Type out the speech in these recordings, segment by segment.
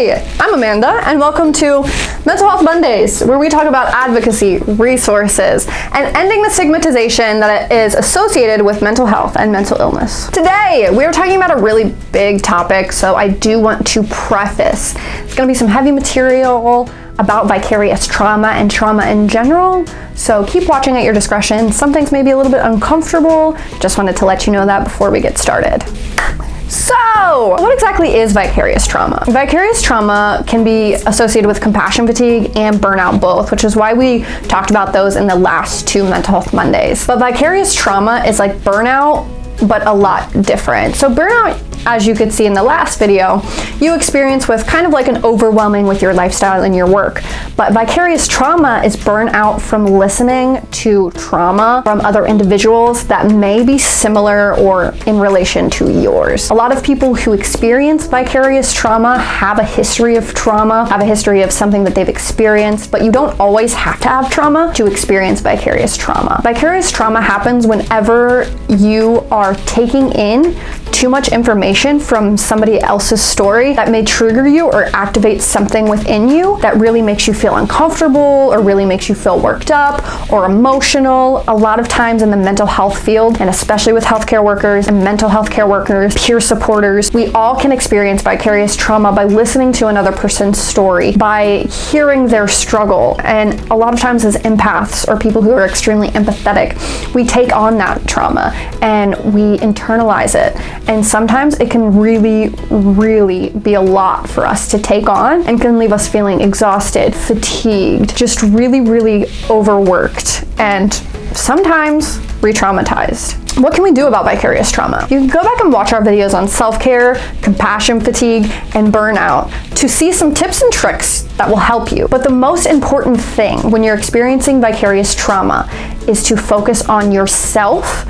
Hi, I'm Amanda, and welcome to Mental Health Mondays, where we talk about advocacy, resources, and ending the stigmatization that is associated with mental health and mental illness. Today, we are talking about a really big topic, so I do want to preface. It's going to be some heavy material about vicarious trauma and trauma in general, so keep watching at your discretion. Some things may be a little bit uncomfortable. Just wanted to let you know that before we get started. So, what exactly is vicarious trauma? Vicarious trauma can be associated with compassion fatigue and burnout both, which is why we talked about those in the last two Mental Health Mondays. But vicarious trauma is like burnout, but a lot different. So burnout, as you could see in the last video, you experience with kind of like an overwhelming with your lifestyle and your work. But vicarious trauma is burnout from listening to trauma from other individuals that may be similar or in relation to yours. A lot of people who experience vicarious trauma have a history of trauma, have a history of something that they've experienced, but you don't always have to have trauma to experience vicarious trauma. Vicarious trauma happens whenever you are taking in too much information from somebody else's story that may trigger you or activate something within you that really makes you feel uncomfortable or really makes you feel worked up or emotional. A lot of times in the mental health field, and especially with healthcare workers and mental health care workers, peer supporters, we all can experience vicarious trauma by listening to another person's story, by hearing their struggle. And a lot of times as empaths or people who are extremely empathetic, we take on that trauma and we internalize it. And sometimes it can really, really be a lot for us to take on and can leave us feeling exhausted, fatigued, just really, really overworked, and sometimes re-traumatized. What can we do about vicarious trauma? You can go back and watch our videos on self-care, compassion fatigue, and burnout to see some tips and tricks that will help you. But the most important thing when you're experiencing vicarious trauma is to focus on yourself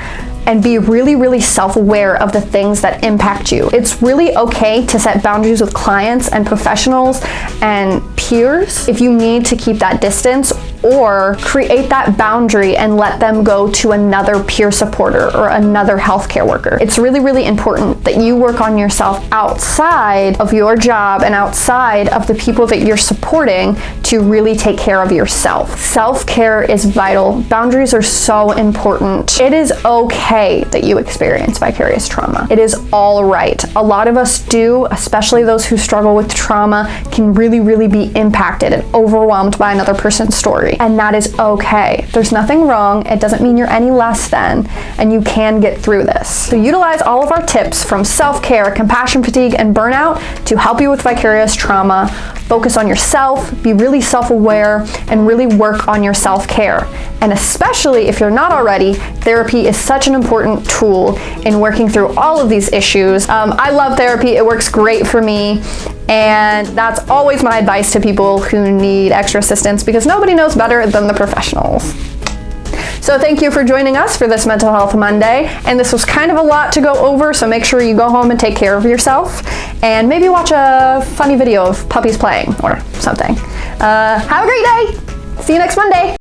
and be really, really self-aware of the things that impact you. It's really okay to set boundaries with clients and professionals and peers if you need to keep that distance, or create that boundary and let them go to another peer supporter or another healthcare worker. It's really, really important that you work on yourself outside of your job and outside of the people that you're supporting to really take care of yourself. Self-care is vital. Boundaries are so important. It is okay that you experience vicarious trauma. It is all right. A lot of us do, especially those who struggle with trauma, can really, really be impacted and overwhelmed by another person's story. And that is okay. There's nothing wrong. It doesn't mean you're any less than, and you can get through this. So utilize all of our tips from self-care, compassion fatigue, and burnout to help you with vicarious trauma. Focus on yourself, be really self-aware, and really work on your self-care. And especially if you're not already, therapy is such an important tool in working through all of these issues. I love therapy. It works great for me. And that's always my advice to people who need extra assistance, because nobody knows better than the professionals. So thank you for joining us for this Mental Health Monday. And this was kind of a lot to go over, so make sure you go home and take care of yourself. And maybe watch a funny video of puppies playing or something. Have a great day. See you next Monday.